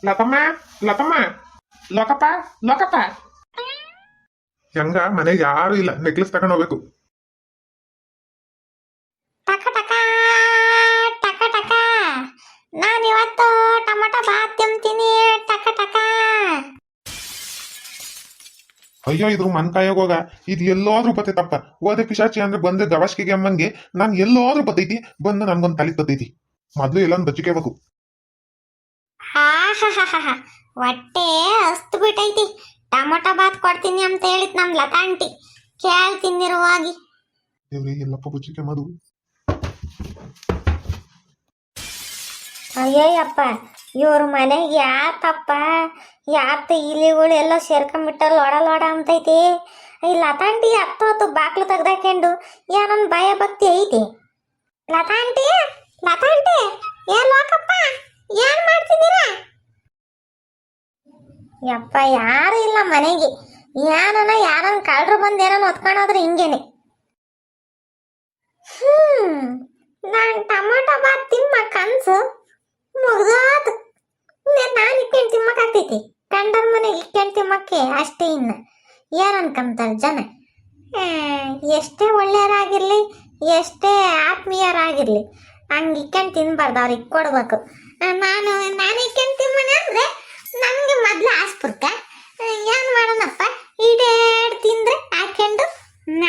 ಲತಮ್ಮ ಲತಮ್ಮ ಲೋಕಪ್ಪ ಲೋಕಪ್ಪ ಹೆಂಗ ಮನೆಗೆ ಯಾರು ಇಲ್ಲ, ನೆಕ್ಲೆಸ್ ತಗೊಂಡು ಹೋಗ್ಬೇಕು. ಟಕ ಟಕ ಟಕ ಟಕ ನಾನಿವತ್ತು ಟೊಮಟೊ ಬಾತ್ ತಿಂತೀನಿ. ಟಕ ಟಕ. ಅಯ್ಯೋ ಇದ್ರ ಮನ್ ಕಾಯಾಗ ಹೋಗ, ಇದು ಎಲ್ಲೋದ್ರೂ ಬತ್ತೈತಪ್ಪ. ಓದೆ ಪಿಶಾಚಿ ಅಂದ್ರೆ ಬಂದ್ರೆ ಗವಾಸ್ಕಿಗೆ ಅಮ್ಮಂಗೆ ನಾನ್ ಎಲ್ಲೋದ್ರೂ ಬತ್ತೈತಿ, ಬಂದು ನನ್ಗೊಂದ್ ತಲೆ ತತ್ತೈತಿ. ಮೊದ್ಲು ಎಲ್ಲೊಂದು ಬಚ್ಚಿಕೇಬೇಕು. ಹಾ ಹಾ ಹಾ ಹಾ ಹಾ ಹೊಟ್ಟೆ ಹಸ್ತು ಬಿಟ್ಟೈತಿ. ಟೊಮಟೊ ಬಾತ್ ಕೊಡ್ತೀನಿ ಅಂತ ಹೇಳಿದ್ ನಮ್ ಲತಾ ಆಂಟಿ, ಕೇಳ್ತಿನ್ನಿರುವಾಗಿ. ದೇವ್ರಿ ಎಲ್ಲಪ್ಪ ಬಚ್ಚಿಕೆ ಮದು. ಅಯ್ಯಯ್ಯಪ್ಪ, ಇವ್ರ ಮನೆಗೆ ಯಾತಪ್ಪ ಯಾತ ಇಲಿಗಳು ಎಲ್ಲ ಸೇರ್ಕೊಂಡ್ಬಿಟ್ಟ ಲೊಡ ಲೊಡ ಅಂತೈತಿ. ಈ ಲತಾಂಟಿ ಹತ್ತು ಬಾಕ್ಲು ತೆಗ್ದಾಕೊಂಡು ಏನೊಂದು ಭಯ ಭಕ್ತಿ ಐತಿ. ಲತಾಂಟಿ ಲತಾಂಟಿ ಏನ್ ಲೋಕಪ್ಪ ಏನ್ ಮಾಡ್ತಿದ್ದೀರ? ಯಪ್ಪ ಯಾರು ಇಲ್ಲ ಮನೆಗೆ. ಯಾರನ್ನ ಕಳ್ರು ಬಂದು ಏನನ್ನ ಹೊತ್ಕೊಂಡೋದ್ರೆ ಹಿಂಗೇನೆ. ನಾನ್ ಟೊಮಟೊ ಬಾತ್ ತಿಮ್ಮ ಕನ್ಸು ಮುಗ್ದೋದು. ನಾನು ಇಟ್ಕೊಂಡು ತಿಮ್ಮಕ್ಕಾಗ್ತೈತಿ, ಕಂಡರ ಮನೆಗೆ ಇಟ್ಕೊಂಡು ತಿಮ್ಮಕ್ಕೆ ಅಷ್ಟೇ. ಇನ್ನು ಏನ್ ಅನ್ಕೊಂತಾರೆ ಜನ? ಎಷ್ಟೇ ಒಳ್ಳೆಯರಾಗಿರ್ಲಿ, ಎಷ್ಟೇ ಆತ್ಮೀಯರಾಗಿರ್ಲಿ, ಹಂಗೆ ಇಟ್ಕೊಂಡು ತಿನ್ಬಾರ್ದು, ಅವ್ರಿಗೆ ಕೊಡ್ಬೇಕು. ನಾನು ಇಟ್ಕೊಂಡು ತಿಮ್ಮನೆ ಅಂದ್ರೆ ನನಗೆ ಮೊದ್ಲು ಆಸ್ಪುರ್ಕ. ಏನು ಮಾಡೋಣಪ್ಪ, ಈಡೇಡ್ ತಿಂದ್ರೆ ಹಾಕೊಂಡು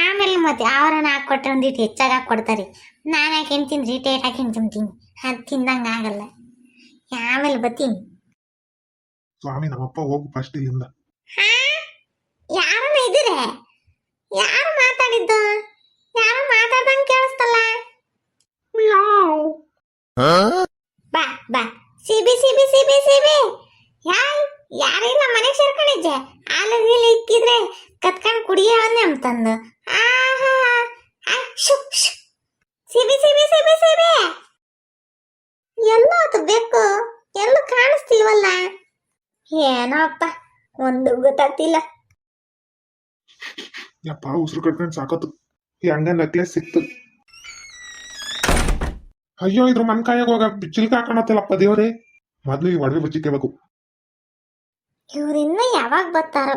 ಆಮೇಲೆ ಮತ್ತೆ ಅವ್ರನ್ನ ಹಾಕೊಟ್ರೆ ಒಂದಿಟ್ಟು ಹೆಚ್ಚಾಗಿ ಹಾಕ್ಕೊಡ್ತಾರೆ. ನಾನು ಹಾಕೊಂಡು ತಿಂದ್ರೆ ಟೇಟ್ ಹಾಕೊಂಡು ತಿಂತೀನಿ, ಅದು ತಿಂದಂಗೆ ಆಗಲ್ಲ. ಆಮೇಲೆ ಬತ್ತೀನಿ. ಸ್ವಾಮಿ ನಮ್ಮಪ್ಪ ಹೋಗು ಫಸ್ಟ್ ಇಲ್ಲಿಂದ. ಯಾರನ್ನ ಇದ್ದೀರೆ? ಯಾರು ಮಾತಾಡಿದ್ದು? ಯಾರು ಮಾತಾಡ್ದಂಗೆ ಕೇಳಿಸ್ತಲ್ಲ. ಬಾ ಬಾ ಸಿಬಿ ಸಿಬಿ ಸಿಬಿ ಸಿಬಿ. ಯಾರಿಲ್ಲ ಮನೆಗೆ ಸೇರ್ಕೊಂಡಿದ್ದೆ. ಹಾಲು ಗೀಲು ಇಕ್ಕಿದ್ರೆ ಕತ್ಕೊಂಡು ಕುಡಿಯೋನೆ ಅಂತಂದು. ಆಹಾ ಸಿಬಿ ಸಿಬಿ ಸಿಬಿ ಸಿಬಿ. ಎಲ್ಲೋ ಅದು ಬೇಕು, ಎಲ್ಲೂ ಕಾಣಿಸ್ತಿಲ್ವಲ್ಲ. ಏನೋ ಅಪ್ಪ, ಒಂದು ಗೊತ್ತಾಗ್ತಿಲ್ಲ. ಯಪ್ಪ ಉಸಿರು ಕಟ್ಕೊಂಡು ಸಾಕತ್ತು. ಈ ಹಂಗ ನೆಕ್ಲೆಸ್ ಸಿಕ್ತು. ಅಯ್ಯೋ ಇದ್ರ ಮನ್ ಕಾಯಾಗ ಹೋಗ, ಚಿಲ್ಕ ಹಾಕೋಣತ್ತಲ್ಲಪ್ಪ ದೇವ್ರೆ. ಮೊದ್ಲು ಈ ಒಡವೆ ಬಚ್ಚಿಕೇಬೇಕು. ಇವ್ರಿನ್ನ ಯಾವಾಗ ಬರ್ತಾರೋ?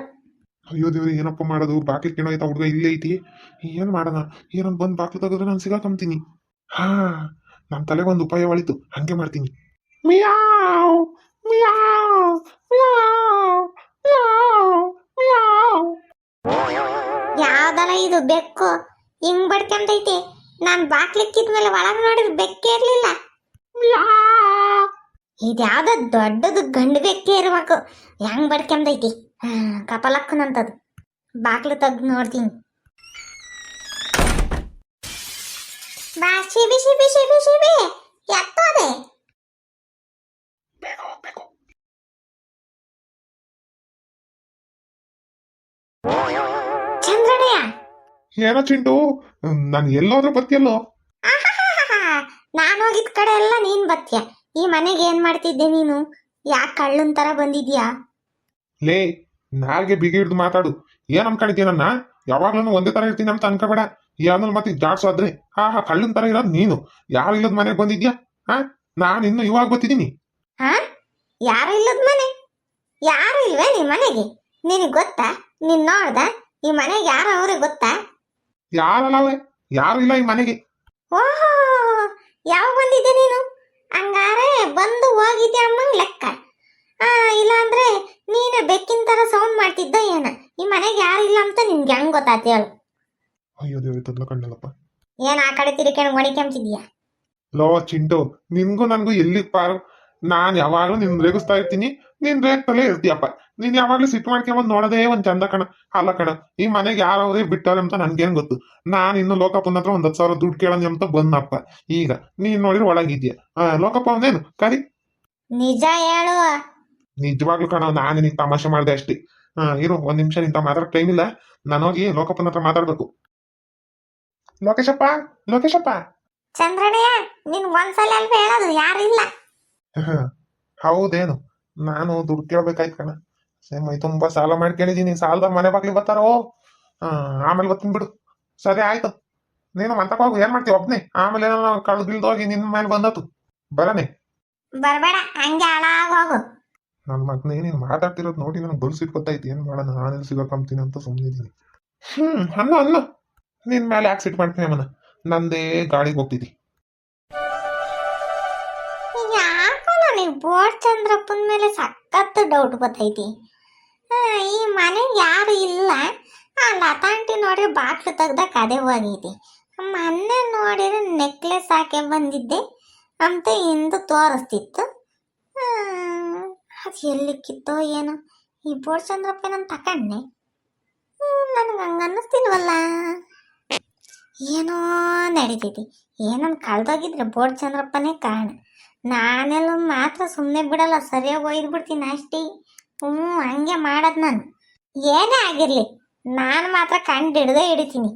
ಅಯ್ಯೋ ದೇವ್ರಿ ಏನಪ್ಪ ಮಾಡೋದು? ಬಾಕ್ಲಿ ಕೇಳೋಯ್ತಾ ಹುಡುಗ ಇಲ್ಲೇ ಐತಿ. ಏನ್ ಮಾಡೋಣ? ಏನೊಂದು ಬಂದು ಬಾಕ್ಲು ತೆಗೆದ್ರೆ ನಾನು ಸಿಗಾಕಂತೀನಿ. ಹಾ, ನನ್ನ ತಲೆಗೆ ಒಂದು ಉಪಾಯ ಒಳಿತು, ಹಂಗೆ ಮಾಡ್ತೀನಿ. ಮಿಯಾವ್ ಮಿಯಾವ್ ಮಿಯಾವ್ ಮಿಯಾವ್ ಮಿಯಾವ್. ಯಾವ್ದಲ್ಲ ಇದು ಬೆಕ್ಕು ಹಿಂಗ್ ಬಡ್ಕೊಂಡೈತಿ. ನಾನ್ ಬಾಕ್ಲಿಕ್ಕಿದ್ಮೇಲೆ ಒಳಗೆ ನೋಡಿದ್ರೆ ಬೆಕ್ಕೇ ಇರ್ಲಿಲ್ಲ. ಇದ್ಯಾವ್ದ ದೊಡ್ಡದು ಗಂಡು ಬೆಕ್ಕೇ ಇರ್ಬೇಕು. ಹೆಂಗ್ ಬಡ್ಕೊಂಡೈತಿ, ಕಪಲಕ್ಕನಂತದು. ಬಾಕ್ಲು ತೆಗ್ದು ನೋಡ್ತೀನಿ. ಬಾ ಶಿಬಿ ಶಿಬಿ ಶಿಬಿ ಶಿಬಿ. ಎತ್ತೋದೆ ಬೇಗ ಹೋಗ್ಬೇಕು. ಚಂದ್ರಣ್ಣಯ್ಯ. ಏನೋ ಚಿಂಟು, ನಾನು ಎಲ್ಲೋದ್ರೂ ಬತ್ತಿಯಲ್ಲೋ. ನಾನು ಹೋಗಿದ್ ಕಡೆ ಎಲ್ಲ ನೀನ್ ಬತ್ತೀಯ. ಈ ಮನೆಗೆ ಏನ್ ಮಾಡ್ತಿದ್ದೆ ನೀನು? ಯಾಕೆ ಕಳ್ಳನ್ ತರ ಬಂದಿದ್ಯಾ? ಲೇ, ನಾಲ್ಗೆ ಬಿಗಿ ಹಿಡ್ದು ಮಾತಾಡು. ಏನ್ ಅನ್ಕೊಂಡಿದ್ಯ ನನ್ನ? ಯಾವಾಗ್ಲೂ ಒಂದೇ ತರ ಇರ್ತೀನಿ ಅಂತ ಅನ್ಕೋಬೇಡ. ಆಮೇಲೆ ಮತ್ತೆ ಜಾಡ್ಸೋದ್ರೆ ಕಳ್ಳನ್ ತರ ಇರೋದು ನೀನು. ಯಾರು ಇಲ್ಲದ ಮನೆಗೆ ಬಂದಿದ್ಯಾ? ನಾನು ಇನ್ನು ಇವಾಗ ಗೊತ್ತಿದ್ದೀನಿ. ಯಾರು ಇಲ್ಲದ ಮನೆ? ಯಾರು ಇಲ್ವೇ ನಿನ್ ಮನೆಗೆ? ನಿನಗ್ ಗೊತ್ತಾ? ನೀನ್ ನೋಡ್ದ ಈ ಮನೆಗೆ ಯಾರು ಅವ್ರಿಗೆ ಗೊತ್ತಾ? ಯಾರಲ್ಲವೇ? ಯಾರು ಇಲ್ಲ ಈ ಮನೆಗೆ. ಓಹೋ, ಯಾವ ಬಂದಿದ್ದೆ ನೀನು? ಹಂಗಾರೆ ಬಂದು ಹೋಗಿದ್ದೆ ಅಮ್ಮಂಗ್ ಲೆಕ್ಕ. ಇಲ್ಲಾಂದ್ರೆ ನೀನು ಬೆಕ್ಕಿನ ತರ ಸೌಂಡ್ ಮಾಡ್ತಿದ್ದ ಏನ? ಈ ಮನೆಗೆ ಯಾರು ಇಲ್ಲ ಅಂತ ನಿನ್ಗೆ ಹೆಂಗ್ ಗೊತ್ತಾತಿ ಹೇಳು? ಅಯ್ಯೋ ದೇವ್ರಿ ತದ್ಲ ಕಣ್ಣಲ್ಲಪ್ಪ. ಏನ್ ಆ ಕಡೆ ತಿರ್ಕೊಂಡು ಒಣಿಕೆಂಬ್ತಿದ್ಯಾ? ಲೋ ಚಿಂಟು, ನಿನ್ಗೂ ನನ್ಗೂ ಎಲ್ಲಿ ಪಾರು? ನಾನ್ ಯಾವಾಗ್ಲೂ ನಿನ್ ರೇಗಿಸ್ತಾ ಇರ್ತೀನಿ, ನೀನ್ ರೇಗ್ತಲೇ ಇರ್ತೀಯಪ್ಪ. ನೀನ್ ಯಾವಾಗ್ಲೂ ಸಿಟ್ಟು ಮಾಡ್ಕೊಂಬಂದ್ ನೋಡೋದೇ ಒಂದ್ ಚಂದ ಕಣ. ಅಲ್ಲ ಕಣ, ಈ ಮನೆಗೆ ಯಾರವ್ರೆ ಬಿಟ್ಟವ್ರೆ ಅಂತ ನನ್ಗೇನ್ ಗೊತ್ತು? ನಾನ್ ಇನ್ನು ಲೋಕಪ್ಪನ ಹತ್ರ 10,000 ದುಡ್ಡು ಕೇಳಂಜ ಅಂತ ಬಂದಪ್ಪ. ಈಗ ನೀನ್ ನೋಡಿದ್ರೆ ಒಳಗಿದ್ಯಾ. ಲೋಕಪ್ಪ ಅವನೇನು ಕರಿ. ನಿಜ ಹೇಳು. ನಿಜವಾಗ್ಲು ಕಣ, ನಾನು ನಿನಗೆ ತಮಾಷೆ ಮಾಡ್ದೆ ಅಷ್ಟೇ. ಇರು ಒಂದ್ ನಿಮಿಷ, ನಿಂತ ಮಾತಾಡಕ್ ಟೈಮ್ ಇಲ್ಲ. ನಾನು ಹೋಗಿ ಲೋಕಪ್ಪನ ಹತ್ರ ಮಾತಾಡ್ಬೇಕು. ಲೋಕೇಶಪ್ಪ ಲೋಕೇಶಪ್ಪ. ಚಂದ್ರಣ್ಣಯ್ಯ, ನಿನ್ ಒಂದ್ಸಲ ಅಲ್ವೇ ಹೇಳೋದು ಯಾರಿಲ್ಲ? ಹೌದೇನು? ನಾನು ದುಡ್ಡು ಕೇಳ್ಬೇಕಾಯ್ತು ಕಣ. ಮೈ ತುಂಬಾ ಸಾಲ ಮಾಡ್ಕೊಂಡಿದೀನಿ. ಸಾಲದ ಮನೆ ಬಾಗ್ಲಿ ಬರ್ತಾರೋ. ಆಮೇಲೆ ಬರ್ತೀನಿ ಬಿಡು. ಸರಿ ಆಯ್ತು, ನೀನು ಮಂತಕ್ ಹೋಗು. ಏನ್ ಮಾಡ್ತೀವಿ ಒಬ್ನೇ? ಆಮೇಲೆ ಏನೋ ಕಳ್ದು ಹೋಗಿ ನಿನ್ನ ಮೇಲೆ ಬಂದತು ಬರನೆ. ಬರ್ಬೇಡ, ಹಂಗೆ ಹಾಳಾಗ ಹೋಗು. ನನ್ನ ಮಗನೇ ನೀನು ಮಾತಾಡ್ತಿರೋದು ನೋಡಿ ನನಗೆ ಬಲ್ಸಿಟ್ ಗೊತ್ತಾಯ್ತು ಏನು ಮಾಡೋಣ ನಾನೆಲ್ಲಿ ಸಿಗೋಕಂತೀನಿ ಅಂತ ಸುಮ್ಮನಿದ್ದೀನಿ. ಅನ್ನ ಅನ್ನ ನಿನ್ ಮೇಲೆ ಯಾಕೆ ಸಿಟ್ ಮಾಡ್ತೀನಿ ಅಮ್ಮನ, ನಂದೇ ಗಾಡಿಗೆ ಹೋಗ್ತಿದ್ದಿ. ಯಾಕೋ ನನಗೆ ಬೋರ್ ಚಂದ್ರಪ್ಪನ ಮೇಲೆ ಸಖತ್ ಡೌಟ್ ಬರ್ತೈತಿ. ಈ ಮನೆಗೆ ಯಾರು ಇಲ್ಲ. ಆ ಲತಾಂಟಿ ನೋಡಿದ್ರೆ ಬಾಕ್ಲು ತೆಗ್ದ ಕದೆ ಹೋಗೈತಿ. ಮೊನ್ನೆ ನೋಡಿದ್ರೆ ನೆಕ್ಲೆಸ್ ಹಾಕಿ ಬಂದಿದ್ದೆ ಅಂತ ಹಿಂದೆ ತೋರಿಸ್ತಿತ್ತು. ಅದು ಎಲ್ಲಿಕ್ಕಿತ್ತೋ ಏನೋ ಈ ಬೋರ್ ಚಂದ್ರಪ್ಪ ನಾನು ತಕೊಂಡೆ. ನನಗೆ ಹಂಗೆ ಅನ್ನಿಸ್ತಿಲ್ವಲ್ಲ. ಏನೋ ನಡೀತೈತಿ. ಏನನ್ನು ಕಳ್ದೋಗಿದ್ರೆ ಬೋರ್ ಚಂದ್ರಪ್ಪನೇ ಕಾರಣ. ನಾನೆಲ್ಲ ಮಾತ್ರ ಸುಮ್ಮನೆ ಬಿಡಲ್ಲ, ಸರಿಯಾಗಿ ಒಯ್ದ್ಬಿಡ್ತೀನಿ ಅಷ್ಟೇ. ಹಂಗೆ ಮಾಡೋದು ನಾನು. ಏನೇ ಆಗಿರಲಿ ನಾನು ಮಾತ್ರ ಕಂಡು ಹಿಡ್ದೇ ಹಿಡಿತೀನಿ.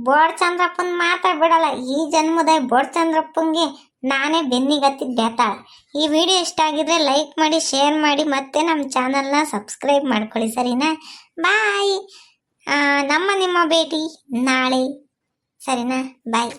ಬೋರ್ ಚಂದ್ರಪ್ಪನ ಮಾತ್ರ ಬಿಡಲ್ಲ. ಈ ಜನ್ಮದ ಬೋರ್ ಚಂದ್ರಪ್ಪಂಗೆ ನಾನೇ ಬೆನ್ನಿಗತ್ತಿ ಬೇತಾಳ. ಈ ವಿಡಿಯೋ ಇಷ್ಟ ಆಗಿದ್ರೆ ಲೈಕ್ ಮಾಡಿ, ಶೇರ್ ಮಾಡಿ, ಮತ್ತೆ ನಮ್ಮ ಚಾನಲ್ನ ಸಬ್ಸ್ಕ್ರೈಬ್ ಮಾಡ್ಕೊಳ್ಳಿ. ಸರಿನಾ? ಬಾಯ್. ನಿಮ್ಮ ಭೇಟಿ ನಾಳೆ. ಸರಿನಾ? ಬಾಯ್.